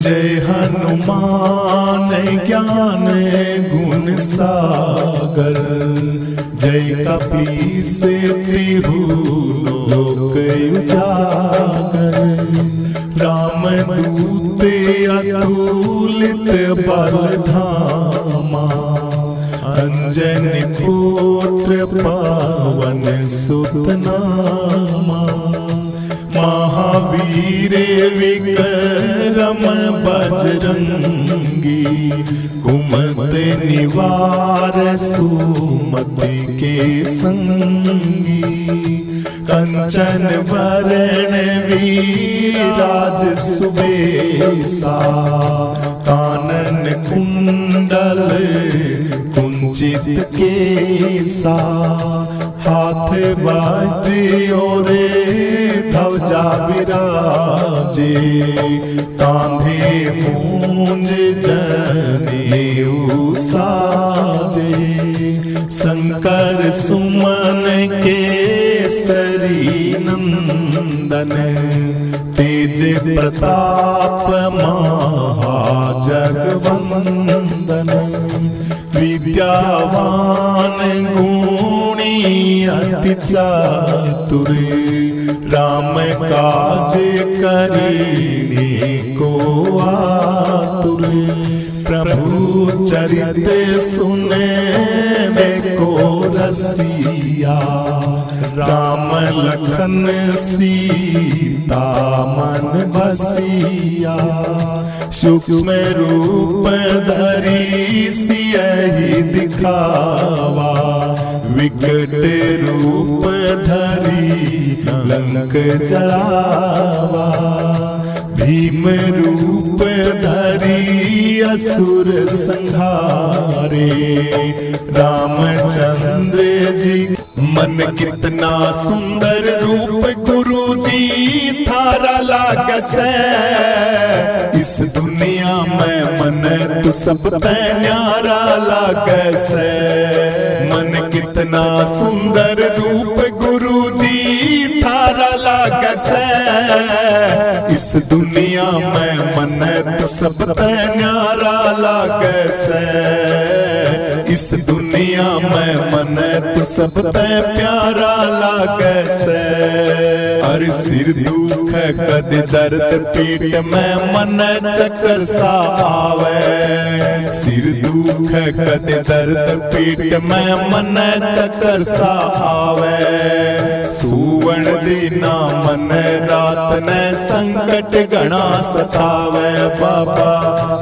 जय हनुमान ज्ञान गुण सागर, जय कपीस तिहु लोक उजागर। रामदूत अतुलित बल धामा, अंजनी पुत्र पवन सुत नामा। महावीर विक्रम बजरंगी, कुमति निवार सुमति के संगी। कंचन वरण विराज सुबेसा, कानन कुंडल कुंचित केसा। हाथ वज्र और ध्वजा विराजे, कांधे मूंज जनेऊ साजे। शंकर सुमन केसरी नंदन, तेज प्रताप महाजगवंदन। विद्यावान गुणी अति चातुर, राम काज करीने को आतुर। प्रभु चरित सुने को रसिया, राम लखन सीता मन बसिया। सूक्ष्म रूप धरी सियहि दिखावा, विकट रूप धरी लंक जलावा। भीम रूप धरी असुर संहारे, रामचंद्र जी। मन कितना सुंदर रूप गुरु जी थारा लागसै, इस दुनिया में मन तू सब ते न्यारा लागसै। मन कितना सुंदर रूप गुरु जी थारा लागसै, इस दुनिया में मन तू सब ते न्यारा लागसै। इस दुनिया में मन तू सब ते प्यारा लागसै। हर सिर दुख कद दर्द पीठ में मन चक्कर सा आवे। सिर दुख कद दर्द पीठ में मन चक्कर सा आवे। सुवर्ण दीना मन रात ने संकट घना सतावे बाबा।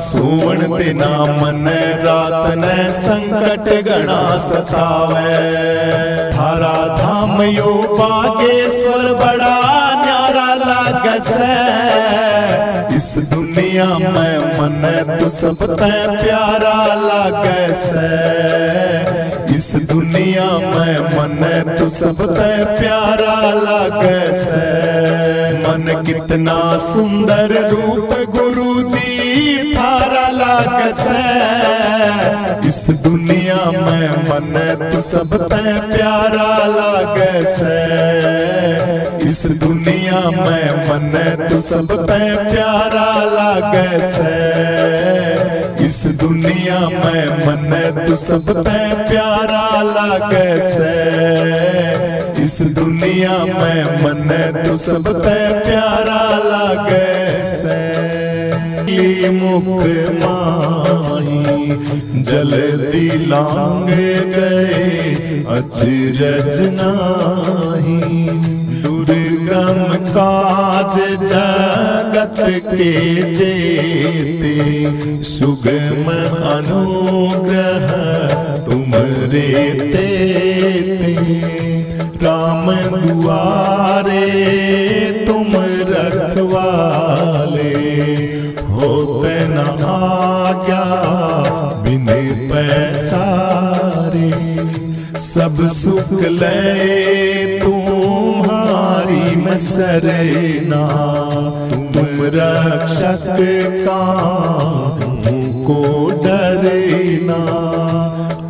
सुवर्ण दीना मन रात ने संकट घना सतावे। थारा धाम यो बागेश्वर बड़ा न्यारा लागसै, इस दुनिया में मन तू सब ते प्यारा लागसै। इस दुनिया में मन तू सब ते प्यारा लागसै। मन कितना सुंदर रूप गुरु जी थारा लागसै, इस दुनिया में मन तू सब ते प्यारा लागसै। इस दुनिया में मन तू सब ते प्यारा लागसै। इस दुनिया में मन तू सब ते प्यारा लागसै। इस दुनिया में मन तू सब ते प्यारा लागसै। मुख माही जल्दी लांग गए अचरज नाही। दुर्गम काज जगत के जेते, सुगम अनुग्रह तुमरे तेते। राम दुआरे तुम रखवाले, होते न आज्ञा बिन पैसारे। सब सुख ले तुम्हारी में सरना, तुम रक्षक काहू को डरना।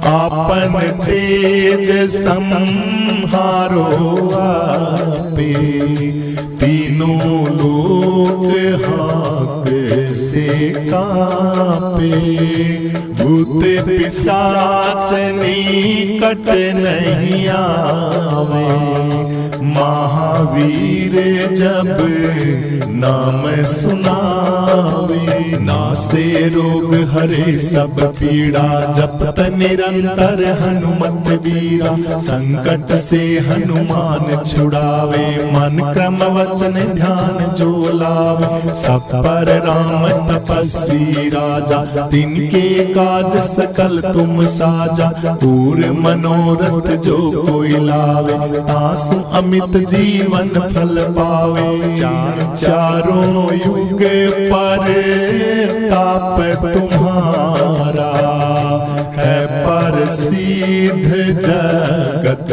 आपन तेज संहारो आपे, तीनों लोग हाक से कांपे, भूत पिशाच निकट नहीं आवे, महावीर जब नाम सुनावे, नासे रोग हरे सब पीड़ा, जपत निरंतर हनुमत वीरा, संकट से हनुमान छुड़ावे, मन क्रम वचन ध्यान जो लावे, सब पर राम तपस्वी राजा, तिनके काज सकल तुम साजा, पूर मनोरथ जो कोई लावे, तासु अमित जीवन फल पावे, चारों युग पर ताप तुम्हारा, है पर सिद्ध जगत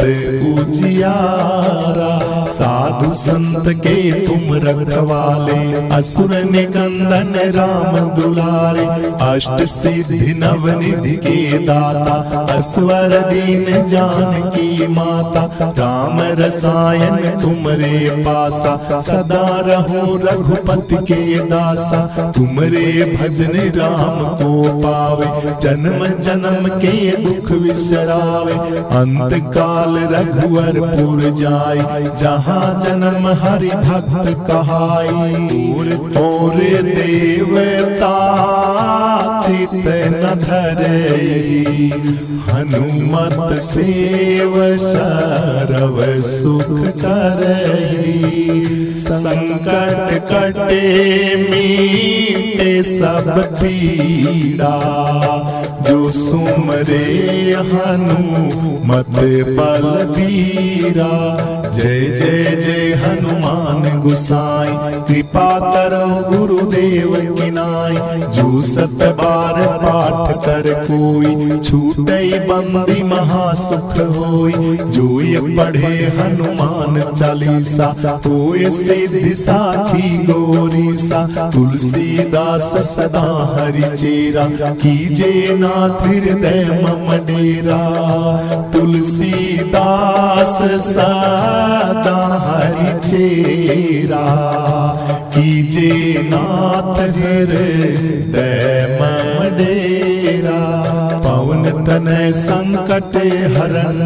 उजियारा, साधु संत के तुम रखवाले, असुर निकंदन राम दुलारे, अष्ट सिद्धि नवनिधि के दाता, असवर दीन जानकी माता, राम रसायन तुमरे पासा, सदा रहो रघुपति के दासा, तुमरे भजन राम को पावे, जन्म जन्म के दुख विसरावे, अंत काल रघुवरपुर जाय, जहाँ जन्म हरि भक्त कहाई, और देवता चित न धरई, हनुमत सेव सरव सुख करई, संकट कटे मीटे सब पीड़ा, जो सुमरे हनुमत बलबीरा, जय जय जय हनुमान गुसाई, कृपा करो गुरुदेव की नाई, जो सत बार पाठ कर कोई, छूटई बंदी महासुख होई, जो ये पढ़े हनुमान चालीसा, होए सिद्धि साखी गौरीसा, तुलसीदास सदा हरि चेरा, कीजे नाथ हृदय मम डेरा, तुलसीदास सदा हरि चेरा, कीजे नाथ हृदय मम डेरा, पवन तनय संकट हरण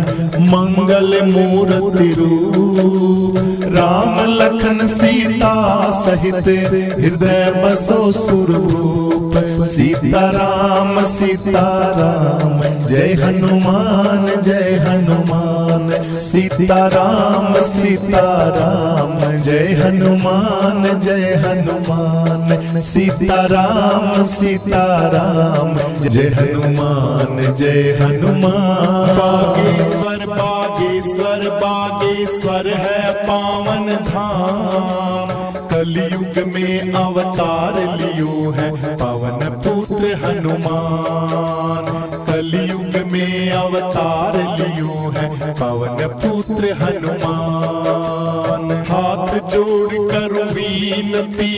मंगल मूर्ति रूप, राम लखन सीता सहित हृदय बसो सुरभूप, सीताराम सीताराम जय हनुमान जय हनुमान, सीताराम सीताराम जय हनुमान जय हनुमान, सीताराम सीताराम जय हनुमान जय हनुमान। बागेश्वर बागेश्वर बागेश्वर है पावन धाम, कलयुग में अवतार लियो है पवन पुत्र हनुमान, कलयुग में अवतार लियो है पवन पुत्र हनुमान। हाथ जोड़ कर विनती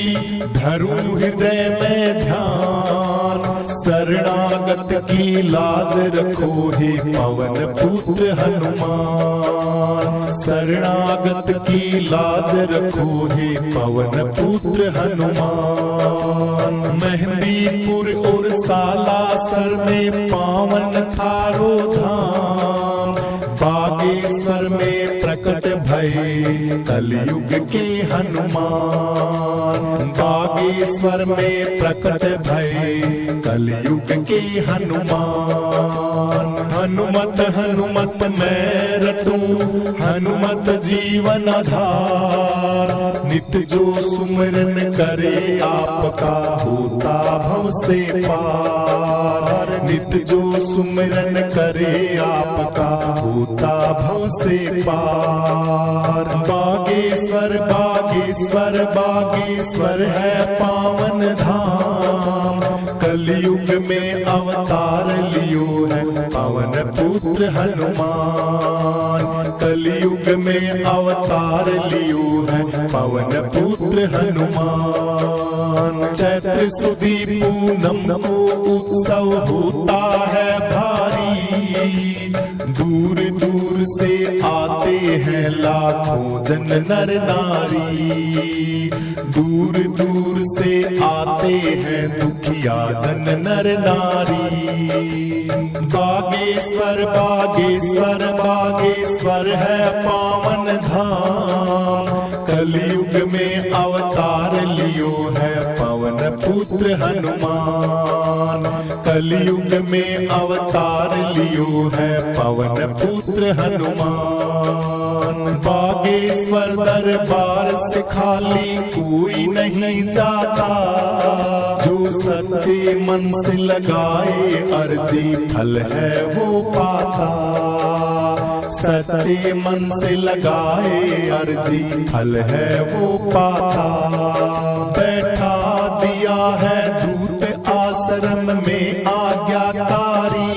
धरू हृदय में ध्यान, शरणागत की लाज रखो हे पवन पुत्र हनुमान, शरणागत की लाज रखो हे पवन पुत्र हनुमान। मेहंदीपुर और सालासर में पावन थारो धाम, बागेश्वर में प्रकट भये कलयुग के हनुमान, बागेश्वर में प्रकट भये कलयुग के हनुमान। हनुमत हनुमत मैं रटूं हनुमत जीवन आधार, नित जो सुमिरन करे आपका होता भव से पार, नित जो सुमिरन करे आपका होता भव से पार। बागेश्वर बागेश्वर बागेश्वर है पावन धाम, कलयुग में अवतार लियो है पवन पुत्र हनुमान, कलयुग में अवतार लियो है पवन पुत्र हनुमान। चैत्र सुदी पूनम को उत्सव होता है भारी, दूर दूर से आते हैं लाखों जन नर नारी। दूर दूर से आते हैं दुखिया जन नर नारी। बागेश्वर बागेश्वर बागेश्वर है पावन धाम। कलयुग में अवतार लियो है पवन पुत्र हनुमान। कलयुग में अवतार लियो है पवन पुत्र हनुमान। बागेश्वर दरबार से खाली कोई नहीं जाता। जो सच्चे मन से लगाए अर्जी फल है वो पाता। सच्चे मन से लगाए अर्जी फल है वो पाता। बैठा दिया है दूत आश्रम में आज्ञाकारी।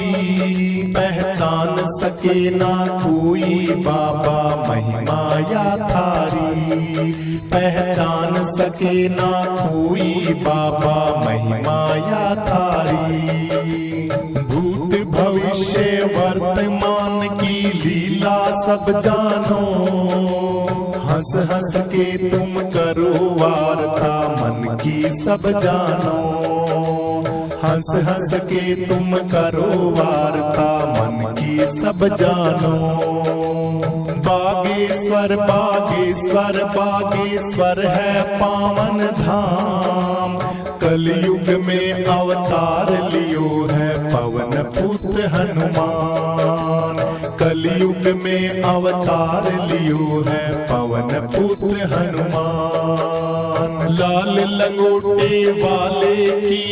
पहचान सके ना कोई बाबा महिमा या थारी। पहचान सके ना कोई बाबा महिमा या थारी। भूत भविष्य वर्तमान की लीला सब जानो। हंस हंस के तुम करो वार्ता मन की सब जानो। हंस हंस के तुम करो वार्ता मन की सब जानो। बागेश्वर बागेश्वर बागेश्वर है पावन धाम। कलयुग में अवतार लियो है पवन पुत्र हनुमान। कलयुग में अवतार लियो है पवन पुत्र हनुमान। लाल लंगोटे वाले की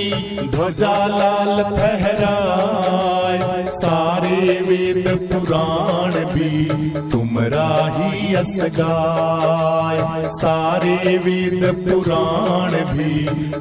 ध्वजा लाल फहराए। सारे वेद पुराण भी तुमरा ही यस गाय। सारे वेद पुराण भी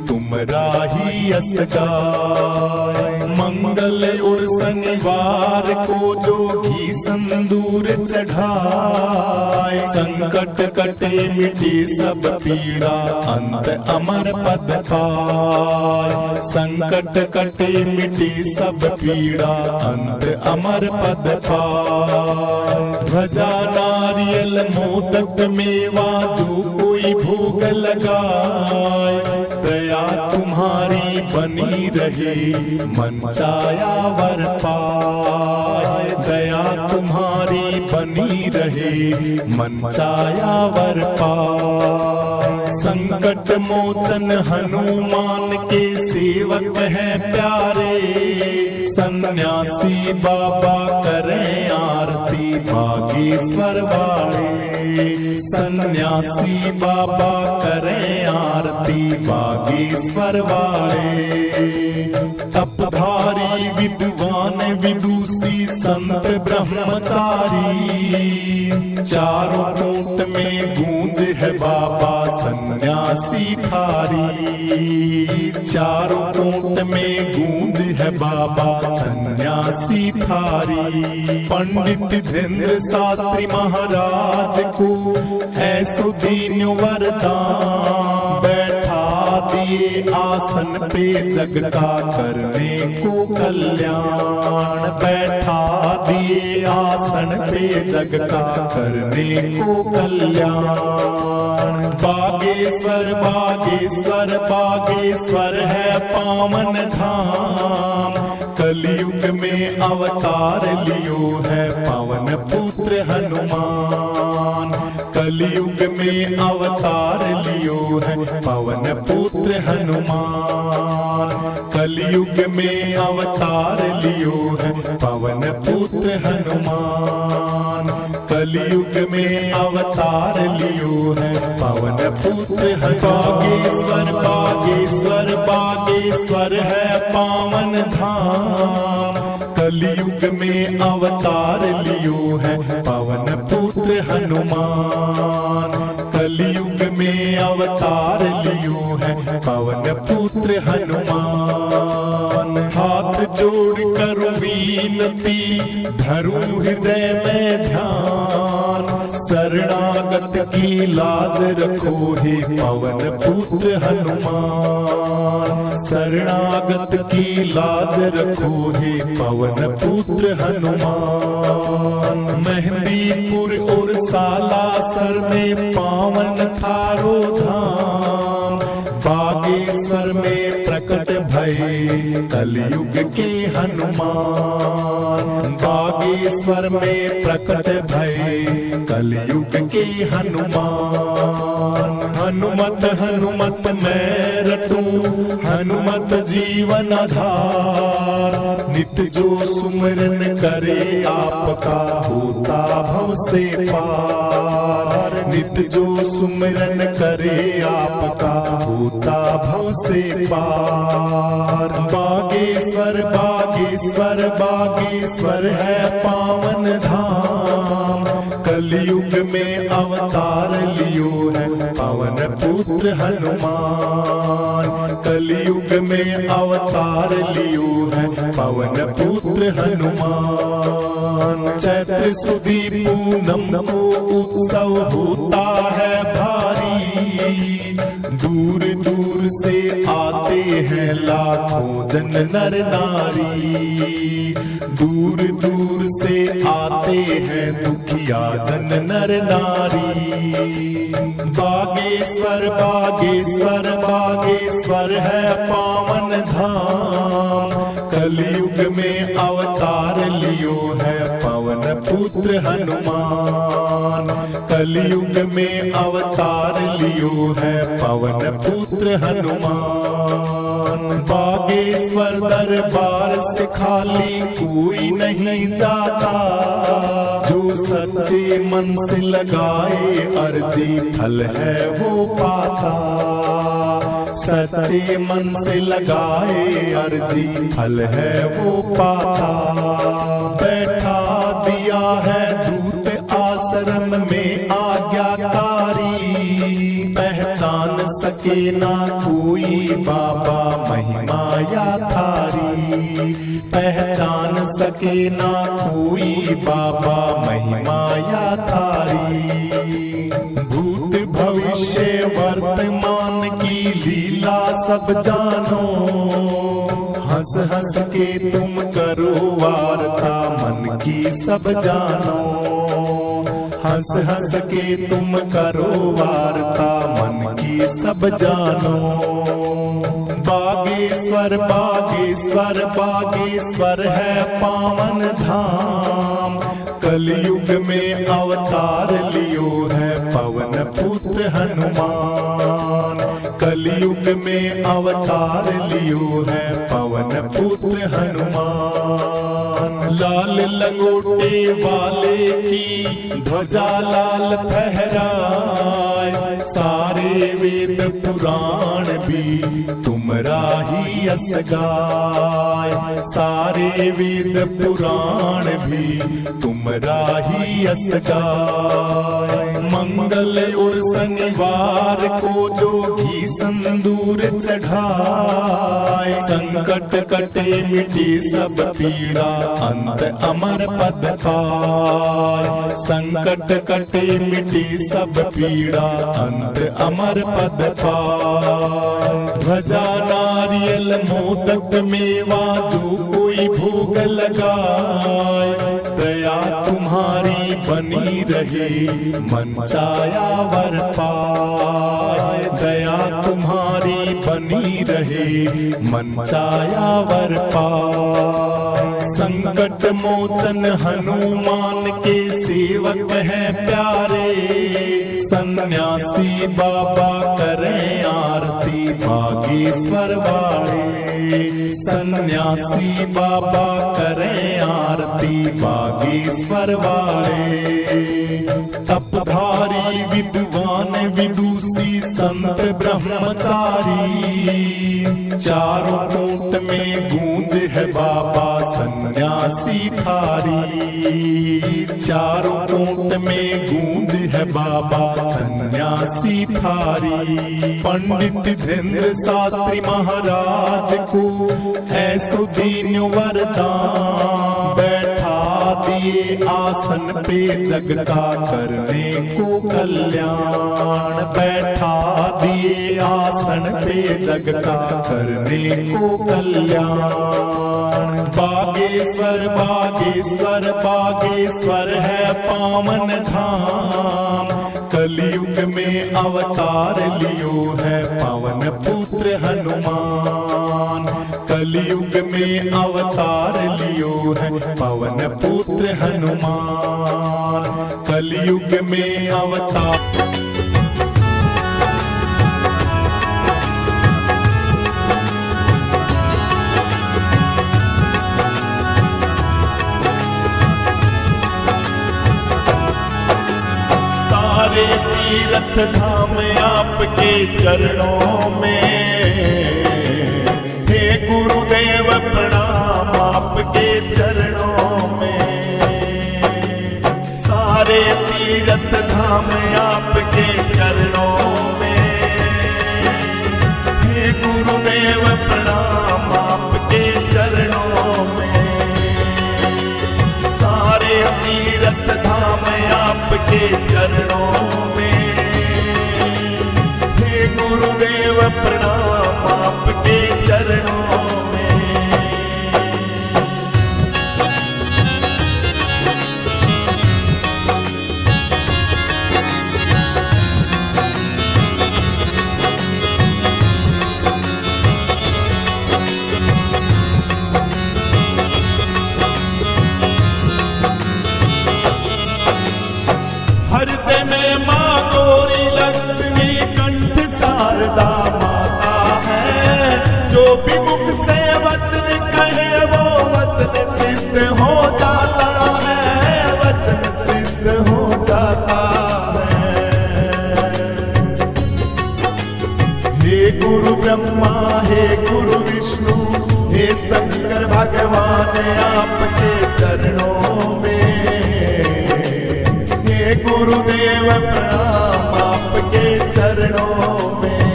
तुमरा ही यस गाय। मंगल और शनिवार को जो घी संदूर चढ़ाए। संकट कटे मिटे सब पीड़ा अंत अमर पद पाए। संकट कटे मिटे सब पीड़ा अंत अमर पद पाए। ध्वजा नारियल मोदक मेवा जो कोई भोग लगाए। दया तुम्हारी बनी रहे मन चाया वर पाए। दया तुम्हारी बनी रहे मन चाया वर पाए। संकट मोचन हनुमान के सेवक हैं प्यारे। सन्यासी बाबा करें आरती बागेश्वर वाले। सन्यासी बाबा करें आरती बागेश्वर वाले। तपधारी विद्वान विदुषी संत ब्रह्मचारी। चारों कोट में गूंज है बाबा सन्यासी थारी। चारों कोट में गूंज है बाबा सन्यासी थारी। पंडित धीरेन्द्र शास्त्री महाराज को ऐसो दीन वरदान। बैठा दिए आसन पे जग का करने को कल्याण। बैठा दिए आसन पे जग का करने को कल्याण। बागेश्वर बागेश्वर बागेश्वर है पावन धाम। कलयुग में अवतार लियो है पवन पुत्र हनुमान। कलयुग में अवतार लियो है पवन पुत्र हनुमान। कलयुग में अवतार लियो है पवन पुत्र हनुमान। कलयुग में अवतार लियो है पवन पुत्र बागेश्वर बागेश्वर बागेश्वर है पावन धाम। कलयुग में अवतार लियो है पवन पुत्र हनुमान। कलयुग में अवतार लियो है पवन पुत्र हनुमान। हाथ जोड़ कर विनती धरू हृदय में ध्यान। शरणागत की लाज रखो हे पवन पुत्र हनुमान। शरणागत की लाज रखो हे पवन पुत्र हनुमान। मेहंदीपुर और सालासर में पावन थारो धाम। बागेश्वर में प्रकट भये कलयुग के हनुमान। बागेश्वर में प्रकट भये कलयुग के हनुमान। हनुमत हनुमत मैं रटूं हनुमत जीवन आधार। नित जो सुमिरन करे आपका होता भव से पार। नित जो सुमिरन करे आपका होता भव से पार। बागेश्वर बागेश्वर बागेश्वर है पावन धाम। कलयुग में अवतार लियो है पवन पुत्र हनुमान। कलयुग में अवतार लियो है पवन पुत्र हनुमान। चैत्र सुदी पूनम को उत्सव होता है भारी। दूर दूर से आते हैं लाखों जन नर नारी। दूर दूर से आते हैं दुखिया जन नर नारी। बागेश्वर बागेश्वर बागेश्वर है पावन धाम। कलयुग में अवतार लियो है पवन पुत्र हनुमान। कलयुग में अवतार लियो है पवन पुत्र हनुमान। बागेश्वर दरबार से खाली कोई नहीं जाता। जो सच्चे मन से लगाए अर्जी फल है वो पाता। सच्चे मन से लगाए अर्जी फल है वो पाता। बैठा दिया है दूत आश्रम में आज्ञाकारी। पहचान सके ना कोई बाबा महिमा या थारी। पहचान सके ना कोई बाबा महिमा या थारी। भूत भविष्य वर्तमान की लीला सब जानो। हंस हंस के तुम करो वार्ता मन की सब जानो। हंस हंस के तुम करो वार्ता मन की सब जानो। बागेश्वर बागेश्वर बागेश्वर है पावन धाम। कलयुग में अवतार लियो है पवन पुत्र हनुमान। कलयुग में अवतार लियो है पवन पुत्र हनुमान। लाल लंगोटे वाले की ध्वजा लाल फहराए। सारे वेद पुराण भी तुमरा ही यस गाय। सारे वेद पुराण भी तुमरा ही यस गाय। मंगल और शनिवार को जो घी संदूर चढ़ाए। संकट कटे मिटे सब पीड़ा अंत अमर पद पाए। संकट कटे मिटे सब पीड़ा अंत अमर पद पाए। ध्वजा नारियल मोदक मेवा जो कोई भोग लगाए। दया तुम्हारी बनी रहे मन चाया वर पाए। दया तुम्हारी बनी रहे मन चाया वर पाए। संकट मोचन हनुमान के सेवक हैं प्यारे। सन्यासी बाबा करें आरती बागेश्वर वाले। सन्यासी बाबा करें आरती बागेश्वर वाले। तपधारी विद्वान विदुषी संत ब्रह्मचारी। चारों कूट में गूंज है बाबा सन्यासी थारी। चारों कूट में गूंज है बाबा सन्यासी थारी। पंडित धीरेन्द्र शास्त्री महाराज को ऐसो दीन वरदान। बैठा दिए आसन पे जग का करने को कल्याण। बैठा दिए आसन पे जग का करने को कल्याण। बागेश्वर बागेश्वर बागेश्वर है पावन धाम। कलयुग में अवतार लियो है पवन पुत्र हनुमान। कलयुग में अवतार लियो है पवन पुत्र हनुमान। कलयुग में अवतार। सारे तीर्थ धाम आपके चरणों में। हे गुरुदेव प्रणाम आपके चरणों में। सारे तीर्थ धाम आपके चरणों में। हे गुरुदेव प्रणाम आपके चरणों में। सारे तीर्थ धाम आपके चरणों में। हे गुरुदेव प्रणाम आपके चरणों में। हृदय में माँ गौरी लक्ष्मी कंठ शारदा माता है। जो भी मुख से वचन कहे वो वचन सिद्ध हो जाता है। वचन सिद्ध हो जाता है। हे गुरु ब्रह्मा हे गुरु विष्णु हे शंकर भगवान आपके चरणों में। गुरुदेव प्रणाम आपके चरणों में।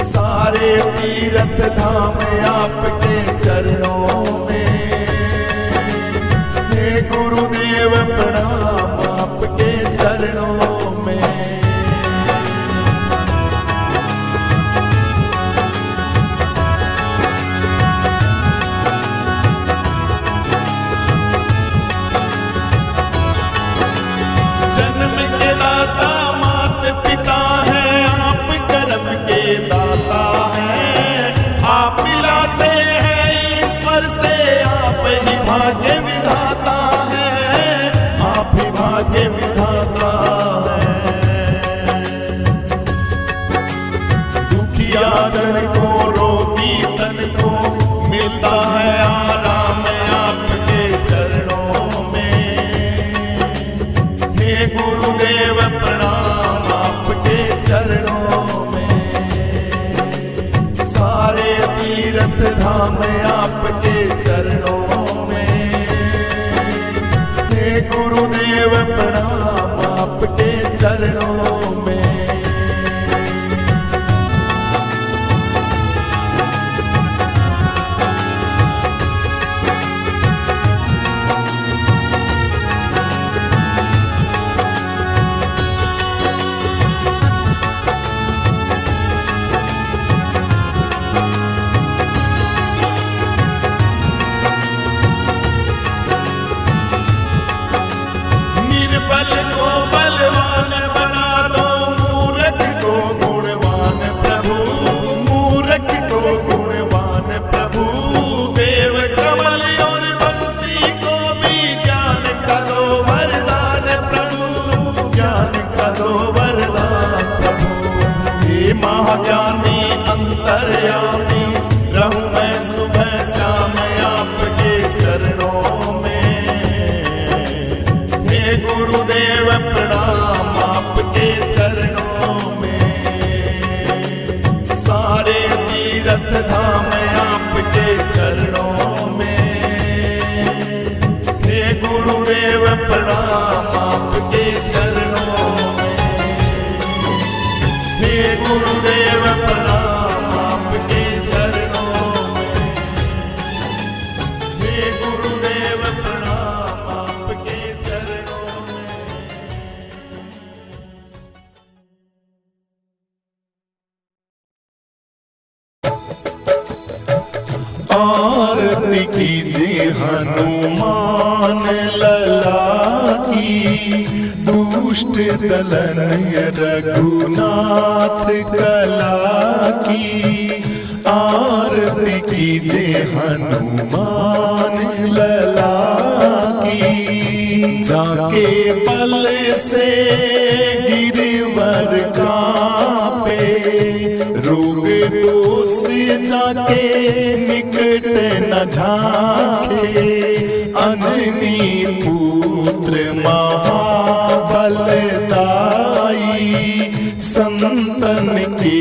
सारे तीर्थ धाम आपके चरणों में। हे गुरुदेव प्रणाम आपके चरणों में। दाता है आप मिलाते हैं ईश्वर से। आप ही भाग्य विधाता है। आप ही भाग्य विधाता है। दुखिया जन को रोगी तन को मिलता है आराम आपके चरणों में। हे गुरुदेव प्रणाम आपके चरणों में। सारे तीर्थ धाम आपके चरणों में। हे गुरुदेव प्रणाम आपके चरणों में। निर्बल को बलवान बना दो। मूर्ख को गुणवान प्रभु। मूर्ख को गुणवान प्रभु। देव कमल और बंसी को भी ज्ञान का दो वरदान प्रभु। ज्ञान का दो वरदान प्रभु। हे महाज्ञानी अंतर्यामी रहूं मैं सुबह शाम आपके चरणों में। हे गुरुदेव प्रणाम आपके चरणों में। सारे तीर्थ धाम आपके चरणों में। हे गुरुदेव प्रणाम आपके चरणों में। हे गुरुदेव प्रणाम आपके चरणों में। हे गुरुदेव प्रणाम। आरती कीजिए हनुमान लला की, दुष्ट दलन रघुनाथ कला की। आरती कीजिए हनुमान लला की, जाके बल से गिरवर कांपे, रोग दोष जाके निकट न झांके। अंजनी पुत्र महाबलदाई, संतन के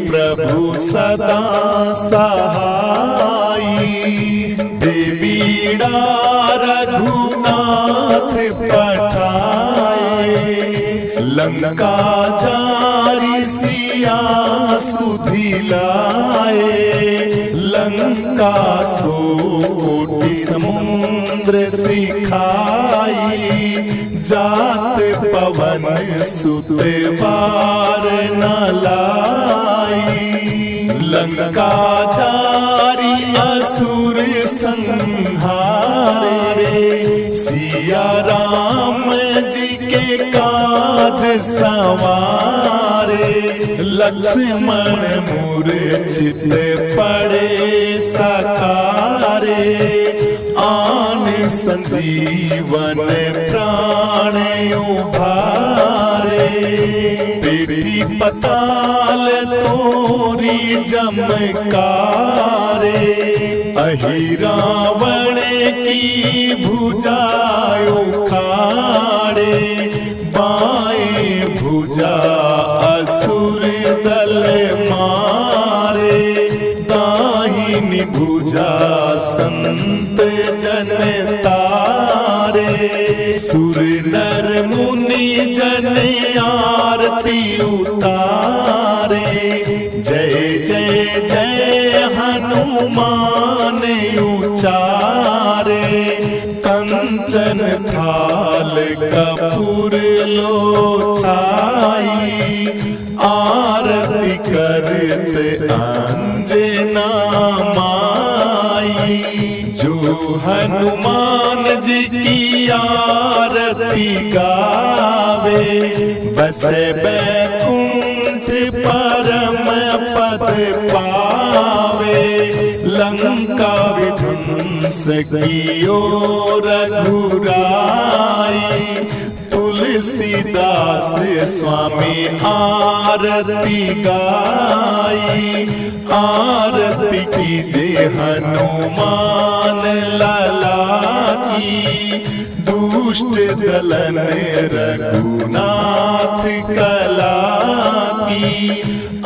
प्रभु सदा सहाई। देवीड़ा रघुनाथ पठाए, लंका जारी सिया सुधिलाए। लंका सोटी समुद्र सिखाई, जात पवन सुत बार न लाई। लंका जारी असुर संहारे, सिया राम जी के काज सवारे। लक्ष्मण मूर्छित पड़े सकारे, आन संजीवन प्राण उभारे। बेटी पताल तोरी जमकारे, अहि रावण की भुजा उखाड़े। बाएं भुजा असुर दल मारे, दाहिनी भुजा संत जन तारे। सुर नर मुनि जन आरती उतारे, जय जय जय हनुमान उचारे। कंचन थाल कपूर लोचाई, आरती करत अंजना माई। जो हनुमान जी की आरती गावे, बसे बैकुंठ परम पद पावे। लंका विध्वंस कियो रघुराई, तुलसीदास स्वामी आरती गाई। आरती कीजिए हनुमान लला की, दुष्ट दलन रघुनाथ कला की।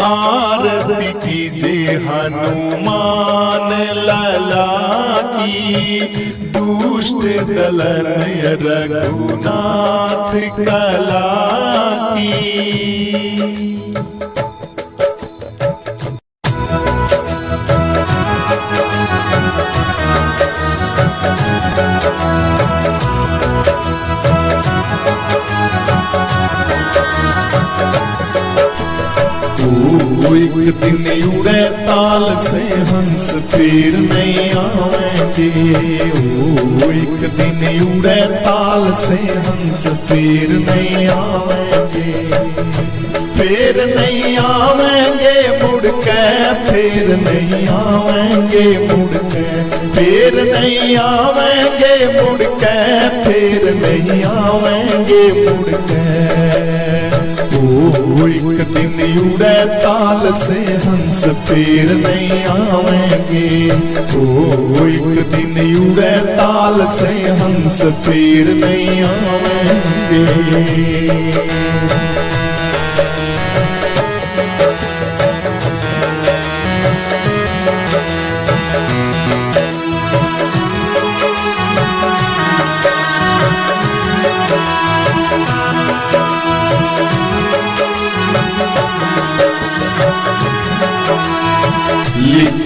आरती कीजिए हनुमान लला की, दुष्ट दलन रघुनाथ कला की। एक दिन उड़े ताल से हंस फिर नहीं आवेंगे। एक दिन उड़े ताल से हंस फिर नहीं आवेंगे। फिर नहीं आवेंगे मुड़ के, फिर नहीं आवेंगे मुड़ के। फिर नहीं आवेंगे मुड़ के, फिर नहीं आवेंगे मुड़ के। एक दिन उड़े ताल से हंस फिर नहीं आवेंगे। एक दिन उड़े ताल से हंस फिर नहीं आवेंगे।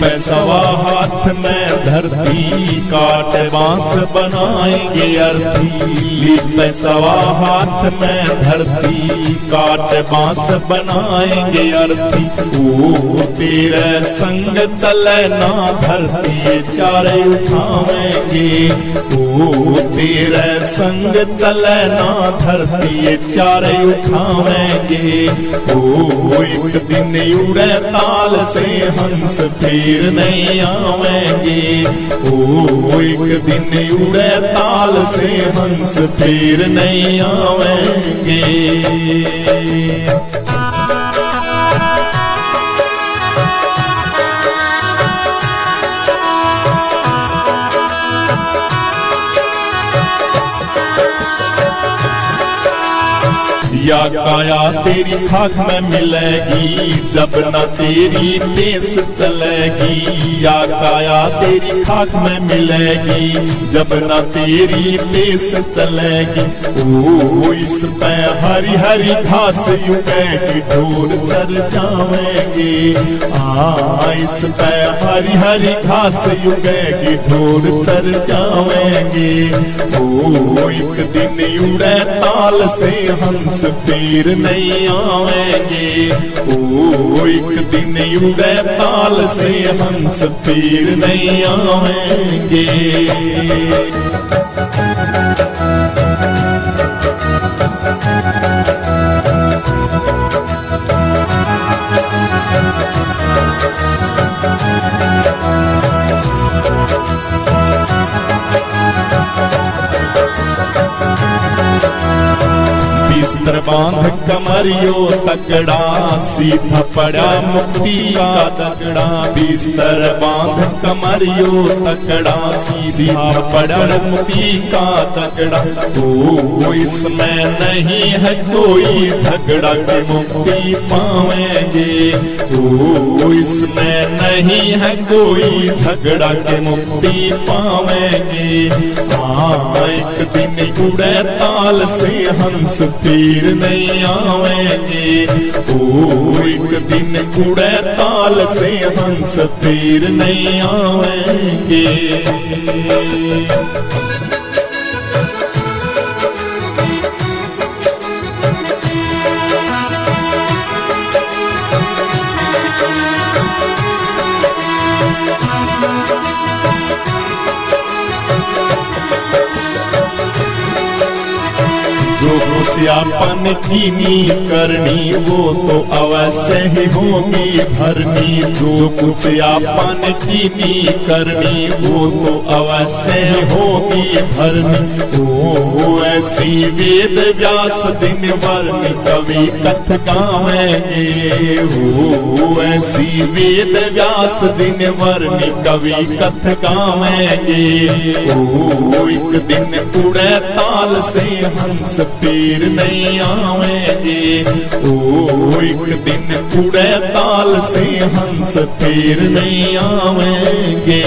पैसवा हाथ में धरती काट बांस बनाएंगे अर्थी। पैसवा हाथ में धरती काट बांस बनाएंगे अर्थी। ओ तेरे संग चले ना धरती चारे उठावेंगे। ओ तेरे संग चले ना धरती चारे उठावेंगे। ओ एक दिन उड़े ताल से हंस फिर नहीं आवेंगे। ओ एक दिन उड़े ताल से हंस फिर नहीं आवेंगे। या काया तेरी खाक में मिलेगी जब न तेरी देश चलेगी। या काया तेरी खाक में मिलेगी जब न तेरी देश चलेगी। ओ इस पे हरी हरी घास युगेगी ढोर चल जावेंगे। इस पे हरी हरी घास युगेगी ढोर चल जावेंगे। ओ एक दिन उड़े ताल से हंस फिर नहीं आवेंगे। ओ एक दिन उड़े ताल से हंस फिर नहीं आवेंगे। बिस्तर बांध कमरियो तकड़ा सीधा पड़ा मुक्ति का तकड़ा। बिस्तर बांध कमरियो तकड़ा सीधा पड़ा मुक्ति का तकड़ा। ओ इसमें नहीं है कोई झगड़ा के मुक्ति पावेंगे। ओ इसमें नहीं है कोई झगड़ा के मुक्ति पावेंगे। एक दिन उड़े ताल से हंस फिर नहीं आवेंगे। ओ एक दिन उड़े ताल से हंस फिर नहीं आवेंगे। जो कुछ अपन की नी करनी वो तो अवश्य ही होगी भरनी। जो कुछ अपन की नी करनी वो तो अवश्य ही होगी भरनी। ओ ऐसी वेद व्यास जिन वर्णि कवि कथ गावेंगे। ओ ऐसी वेद व्यास जिन वर्णि कवि कथ गावेंगे। ओ एक दिन उड़े ताल से हंस फिर नहीं आवेंगे। ओ एक दिन उड़े ताल से हंस फिर नहीं आवेंगे।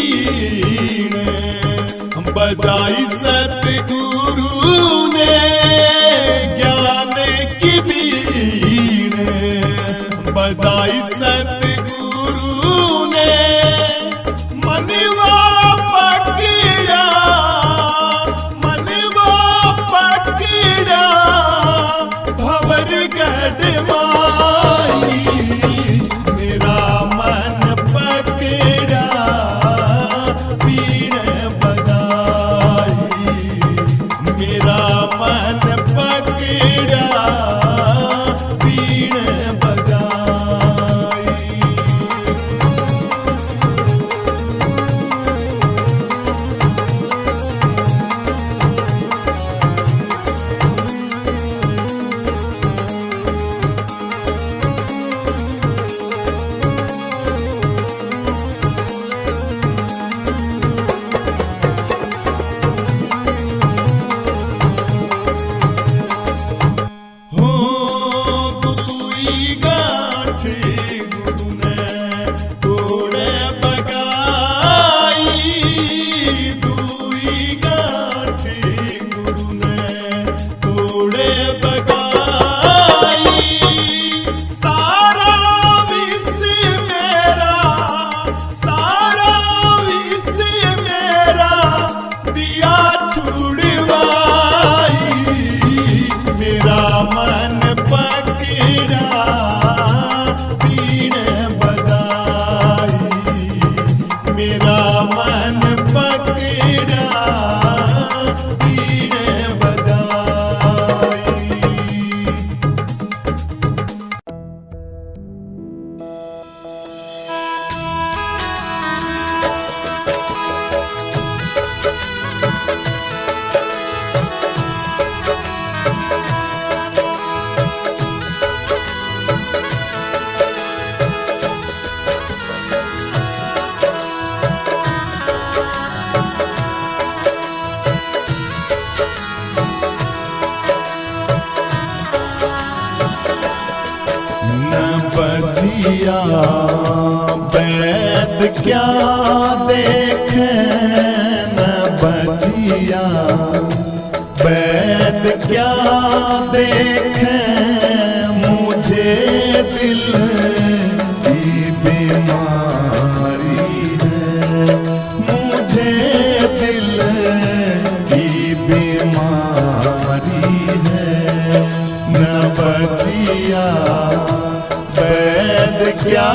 बीण बजाई सतगुरु ने ज्ञान की बीण बजाई सतगुरु ने मनवा पकड़ा भवर गढ़वाई मेरा मन पकड़ा बीण बजाई मेरा मन पकड़ा बीण बजाई। बजिया बैद क्या देखे न बजिया बैद क्या देखे मुझे दिल की बीमारी है मुझे दिल की बीमारी है न बजिया बैद क्या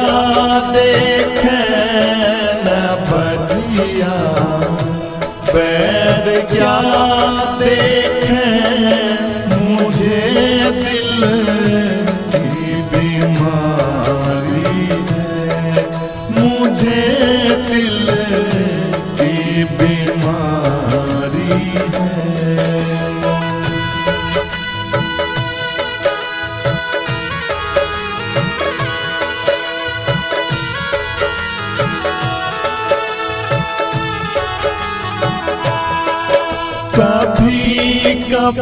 देखे न बजिया बैद क्या देखे मुझे दिल की बीमारी है मुझे दिल की बीमारी है। कभी कफ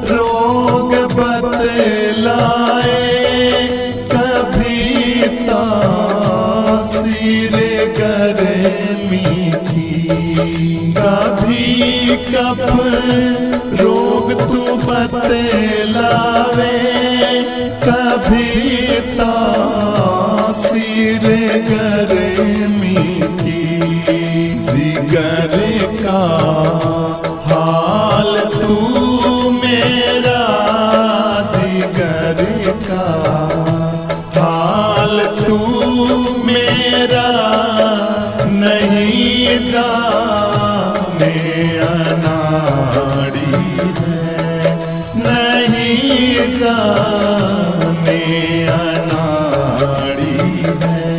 रोग बतलाए कभी तासीर गर्मी की कभी कफ रोग तू बतलावे कभी तासीर गर्मी की जिगर का हाल तू मेरा जिगर का हाल तू मेरा नहीं जाने अनाड़ी है नहीं जाने अनाड़ी है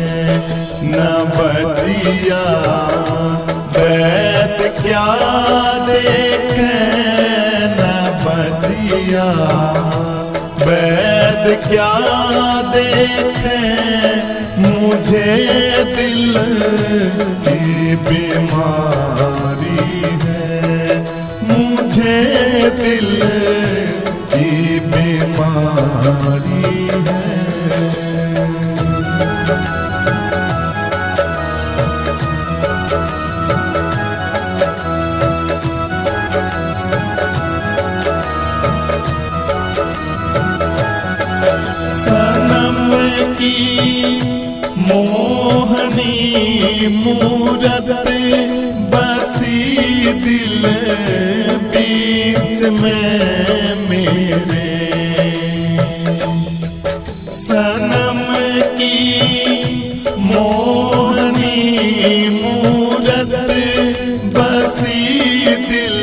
न बजिया बैद क्या देखे न बजिया बैद क्या देखे मुझे दिल की बीमारी है मुझे दिल की बीमारी है। मूरत बसी दिल बीच में मेरे, सनम की मोहनी मूरत बसी दिल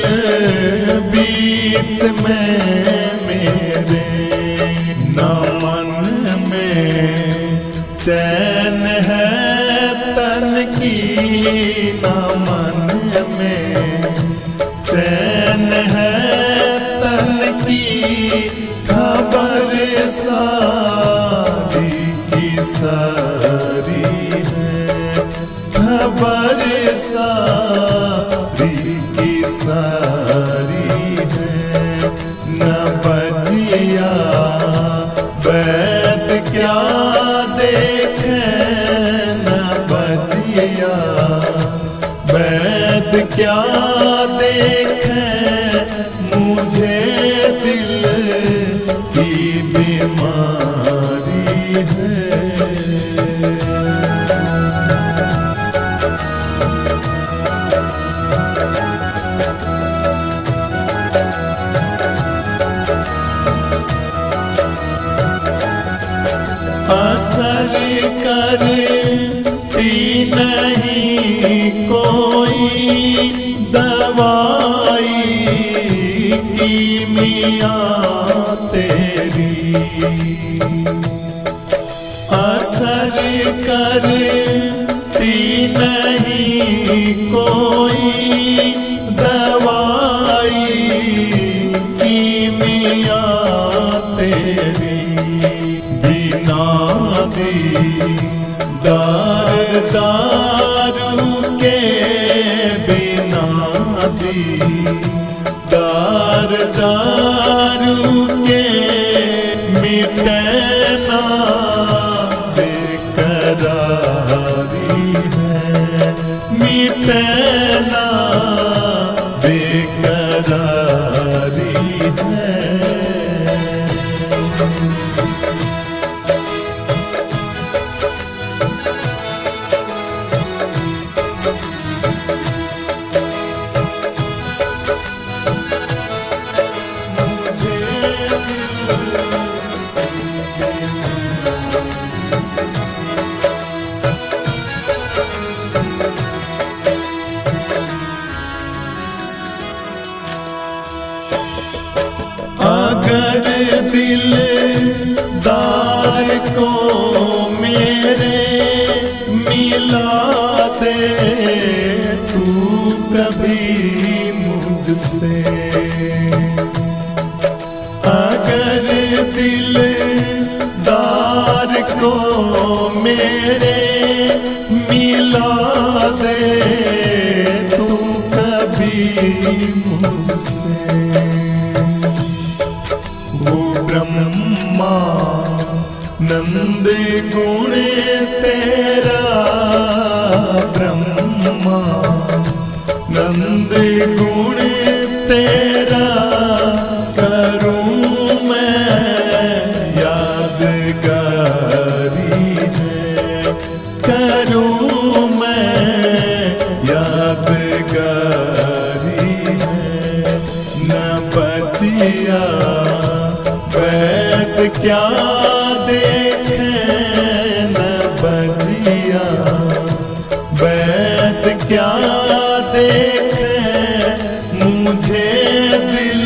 बीच में मेरे, न मन में चैन है तन की, न मन में चैन है तन की, खबर सारी की सारी है, खबर सारी की सारी है, न बजिया वैद क्या देखे, न बजिया वैद क्या देखे, मुझे दिल की बीमारी है। असर करती नहीं कोई दवाई कीमिया तेरी, असर करती नहीं कोई दवाई कीमिया तेरी, बिना दीदार दारू के, बिना दीदार दारू के, मिटे ना बेकरारी है, मिटे ना बेकरारी है। अगर दिलदार को मेरे मिला दे तू कभी मुझसे, अगर दिलदार को मेरे मिला दे तू कभी मुझसे, वो ब्रह्मा नंद गुण तेरा, ब्रह्मा नंद गुण तेरा, करूं मैं यादगारी है, करूं मैं यादगारी है, न बचिया वैद क्या देखे, न बजिया वैद क्या देखे, मुझे दिल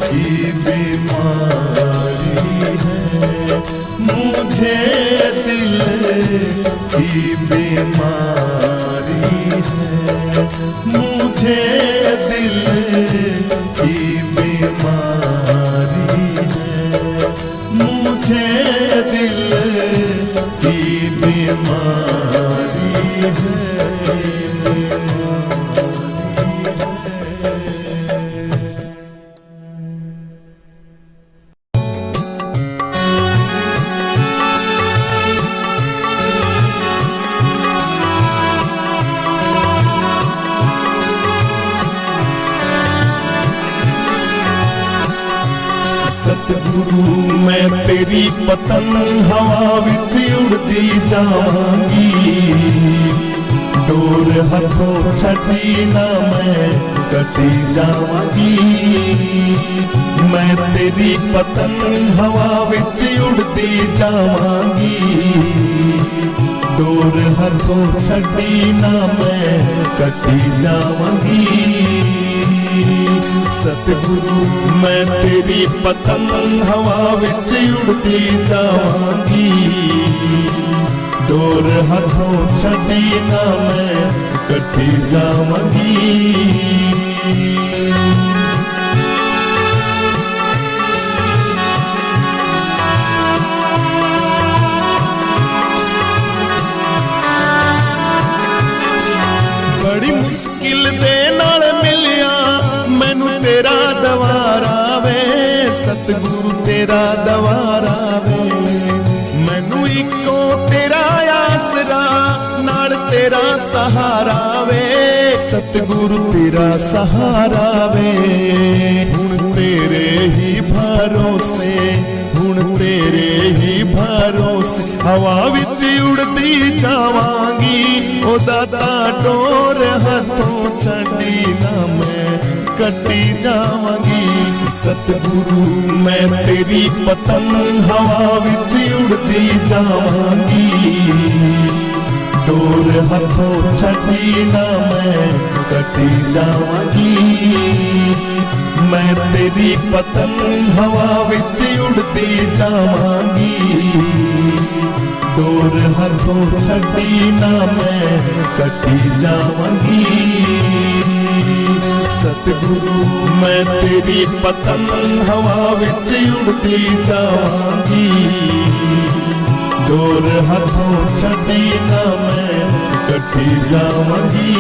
की बीमारी है, मुझे दिल की बीमारी है, मुझे दिल की बीमारी है, मुझे दिल की बीमारी है। सतगुरु मैं तेरी पतंग हवा विच उड़ती जावांगी, दूर हथों छड़ी ना मैं कटी जावांगी। मैं तेरी पतंग हवा विच उड़ती जावांगी। दूर हथों छड़ी ना मैं कटी जावांगी। सतगुरु मैं तेरी पतंग हवा विच उड़ती जावांगी। दूर हथों छड़ी ना मैं कटी जावांगी। बड़ी मुश्किल दे नाल मिलिया मैनू तेरा दवारा वे। सतगुरु तेरा दवारा वे। मैनू इको तेरा आसरा नाल तेरा सहारा वे। सतगुरु तेरा सहारा वे। हुण तेरे ही भरोसे, हुण तेरे ही भरोसे हवा विच उड़ती जावांगी। ओ दाता डोर हथों छड़ी ना मैं कटी जावांगी। सतगुरु मैं तेरी पतंग हवा विच उड़ती जावांगी। डोर हथों छड़ी ना मैं कटी जावांगी। मैं तेरी पतंग हवा विच उड़ती जावांगी। डोर हथों छड़ी ना मैं कटी जावांगी। सतगुरु मैं तेरी पतंग हवा विच उड़ती जावांगी। डोर हथों छड़ी ना मैं कटी जावांगी।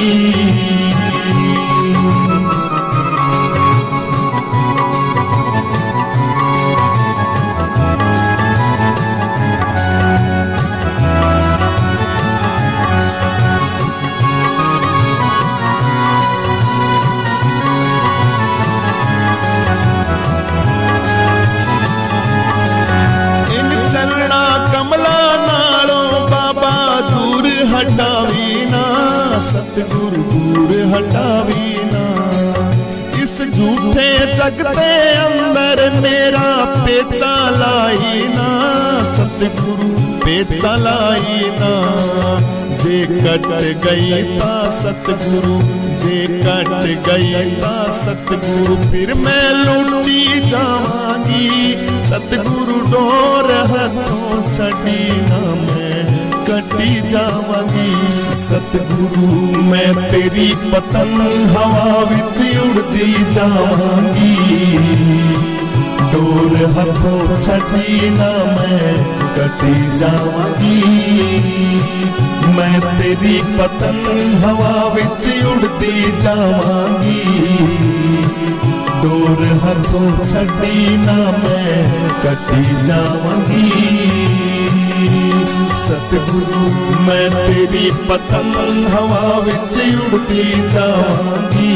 हटावी ना सतगुरु दूर हटावी ना। इस झूठे जग दे अंदर मेरा पेचा लाई ना। सतगुरु पेचा लाई ना। जे कट गई ता सतगुरु, जे कट गई ता सतगुरु फिर मैं लुटी जावांगी। सतगुरु डोर हथों छड़ी ना मैं कटी जावांगी। सतगुरु मैं तेरी पतंग हवा विच उड़ती जावांगी। डोर हथों छड़ी ना मैं कटी जावांगी। मैं तेरी पतंग हवा विच उड़ती जावांगी। डोर हथों छड़ी ना मैं कटी जावांगी। सतगुरु मैं तेरी पतंग हवा विच उड़ती जावांगी।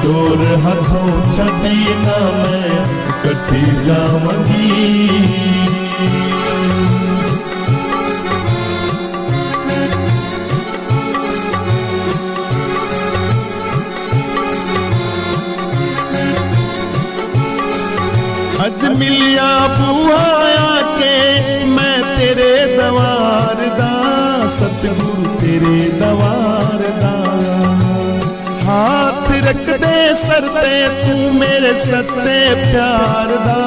डोर हथों छड़ी ना मैं कटी जावांगी। अज मिलिया बुआया के मैं तेरे दवार दा। सतगुरु तेरे दवार दा। हाथ रख दे सर ते तू मेरे सच्चे प्यार दा।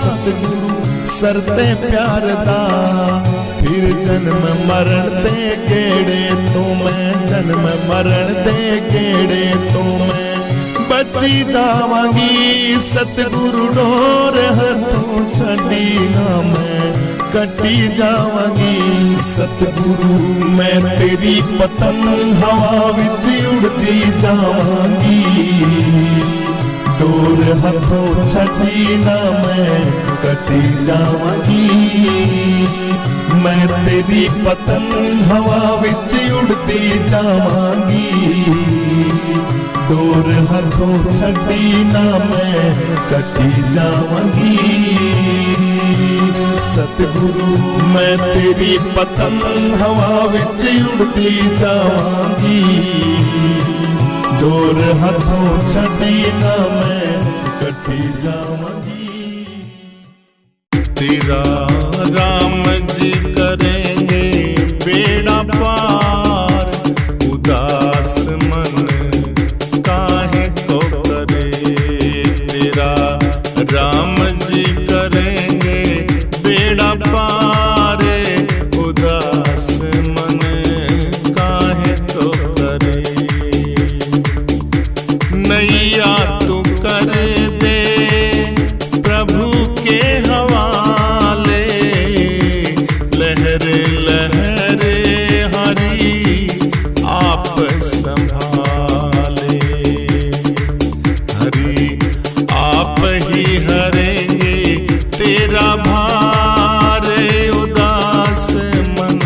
सतगुरु सर ते प्यार दा। फिर जन्म मरण दे गेड़े तो मैं, जन्म मरण दे गेड़े तो मैं बची जावांगी। सतगुरु डोर हथों छड़ी ना मैं कटी जावांगी। सतगुरु मैं तेरी पतंग हवा विच उड़ती जावांगी। डोर हथों छड़ी ना मैं कटी जावांगी। मैं तेरी पतंग हवा विच उड़ती जावांगी। डोर हाथों छड़ी ना मैं कटी जावांगी। सतगुरु मैं तेरी पतंग हवा विच उड़ती जावांगी। डोर हाथों छड़ी ना मैं कटी जावांगी। तेरा राम जी करेंगे बेड़ा पार, उदास मन काहे को करे। तेरा राम जी करेंगे बेड़ा पार, उदास मन काहे को करे। नैया तू कर दे प्रभु के हवाले, लहरे लहरे हरि आप संभाले। हरि आप ही हरेंगे तेरा भार, उदास मन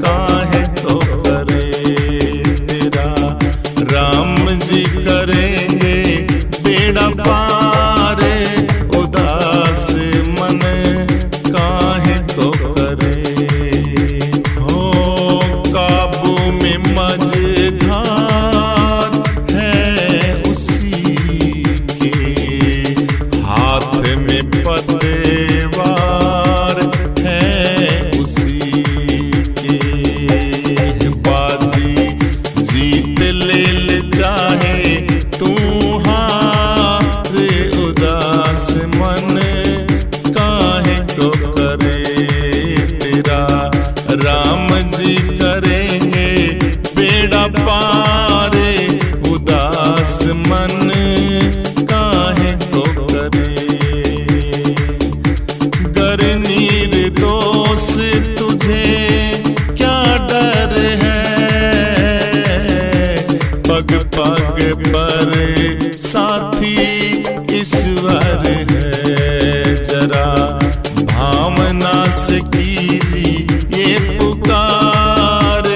काहे को करे। तेरा राम जी करेंगे बेड़ा पार, उदास मन काहे को करे। हो काबू में मझधार है उसी के, हाथ में पतवार है उसी के। बाजी जीत ले चाहे तू हार, उदास मन काहे को करे। तेरा राम जी करेंगे बेड़ा पार, उदास मन काहे को करे। गर निर्दोष तुझे क्या डर है, पग पग पर साथी ईश्वर है। जरा भावना से कीजिए ये पुकार,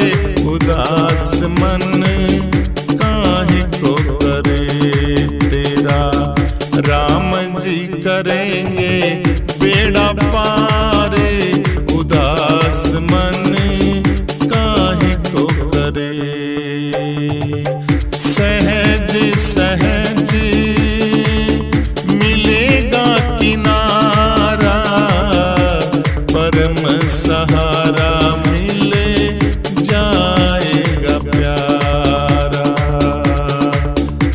उदास मन काहे को करे। तेरा राम जी करेंगे बेड़ा पार, उदास मन काहे को करे। सहज सहज मिलेगा किनारा, परम सहारा मिल जाएगा प्यारा।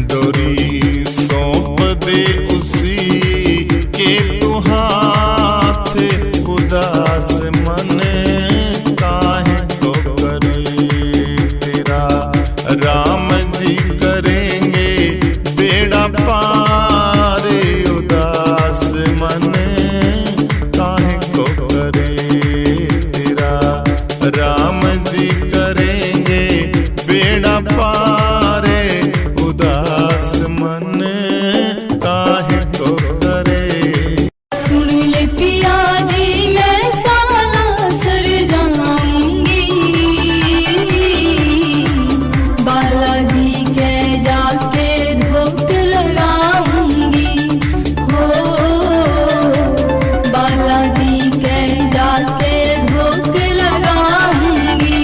डोरी सौंप दे उसी के तू हाथ, उदास मन काहे को करे। तेरा राम जी करेंगे बेड़ा पार, उदास मन काहे को करे। तेरा राम जी करेंगे बेड़ा पार, उदास मन काहे को करे। सुन ले पिया जी मैं सालासर जाऊंगी, बालाजी के जाके धोख लगाऊंगी। हो बालाजी के जाके धोख लगाऊंगी।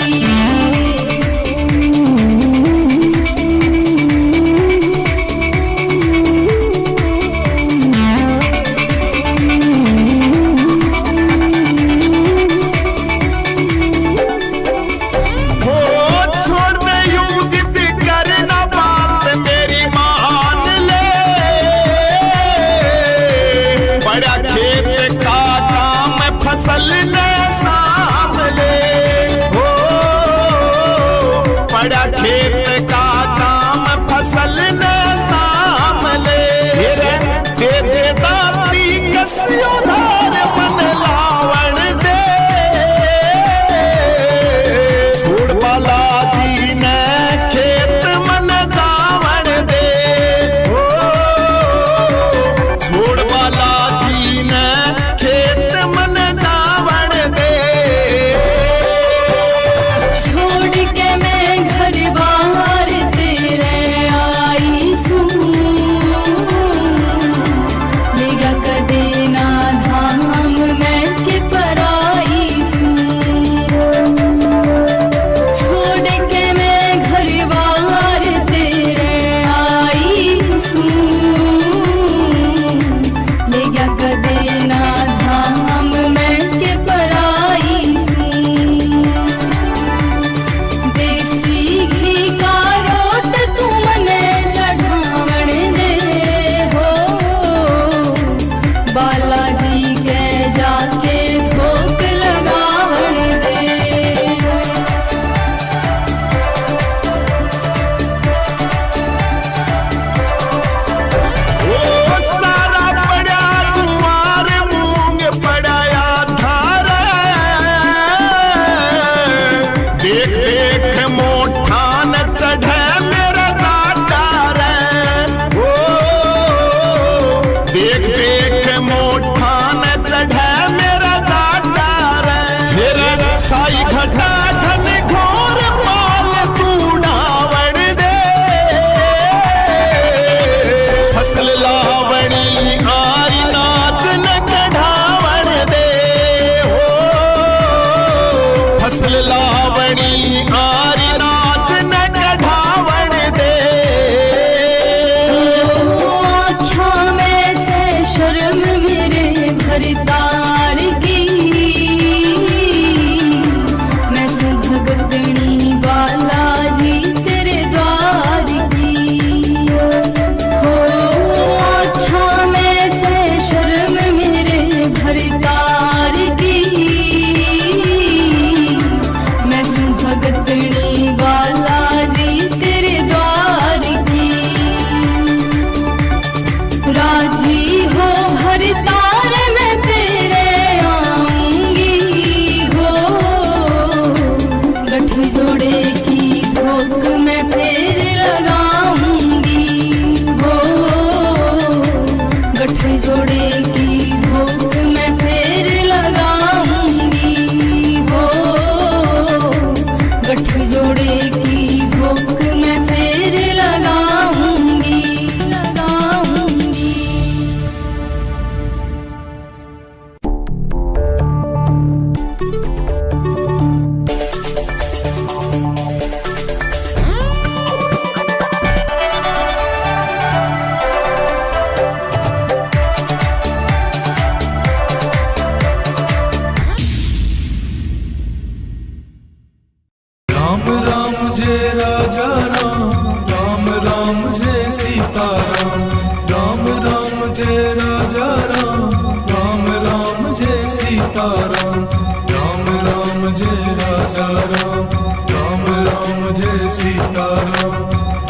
सीताराम, राम राम जय राजा राम, राम राम जय सीताराम,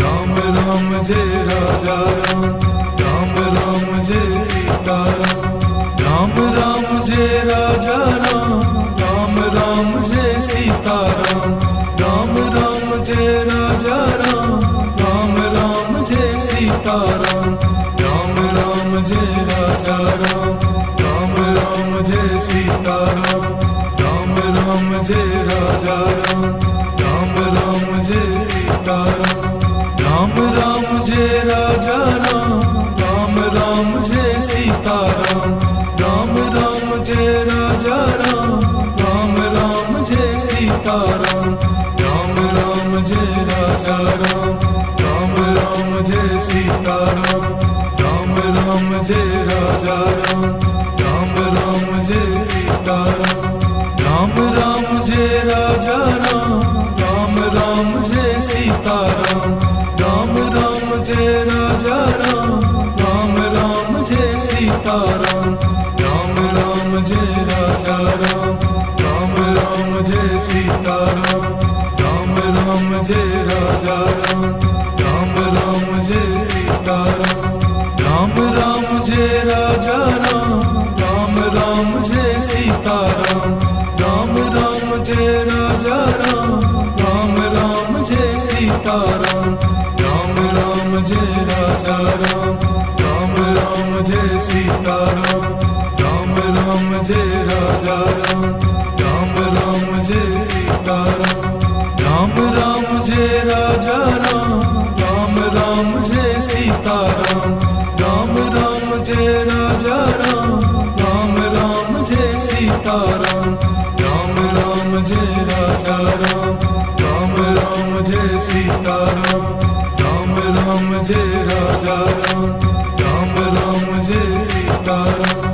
राम राम जय राजा राम, राम राम जय सीताराम, राम राम जय राजा राम, राम राम जय सीताराम, राम राम जय राजा राम, राम राम जय सीताराम, राम राम जय राजा राम, राम राम जय सीताराम, राम राम जय राजा राम, राम राम जय सीताराम, राम राम जय राजा राम, राम राम जय सीताराम, राम राम जय राजा राम, राम राम जय सीताराम, राम राम जय राजा राम, राम राम जय सीताराम, राम राम जय राजा राम, राम राम जय सीताराम, राम राम जय राजा राम, राम राम जय सीताराम, राम राम जय राजा राम, राम राम जय सीताराम, राम राम जय राजा राम, राम राम जय सीताराम, राम राम जय राजा राम, राम राम जय सीताराम, राम राम जय राजा राम, राम राम जय सीताराम, राम राम जय राजा राम, राम राम जय सीताराम, राम राम जय राजा राम, राम राम जय सीताराम, राम राम जय राजा राम, राम राम जय सीताराम, राम राम जय राजा राम, राम राम जय सीताराम, राम राम जय राजा राम, राम राम जय सीताराम, राम राम जय राजा राम, राम राम जय सीताराम, राम राम जय राजा राम, राम राम जय सीताराम,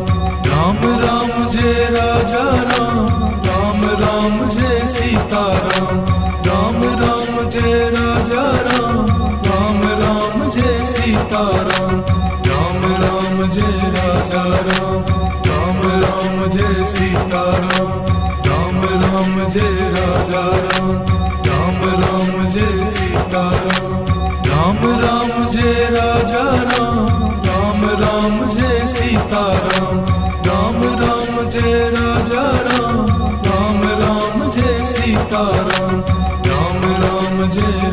राम राम जय राजा राम, राम राम जय सीताराम, राम राम जय राजा राम, राम राम जय सीताराम, राम राम जय राजा राम, राम राम जय सीताराम, राम राम जय राजा राम, राम राम जय सीताराम, राम राम जय राजा राम, राम राम जय सीताराम, राम राम जय राजा राम, राम राम जय सीताराम, राम राम जय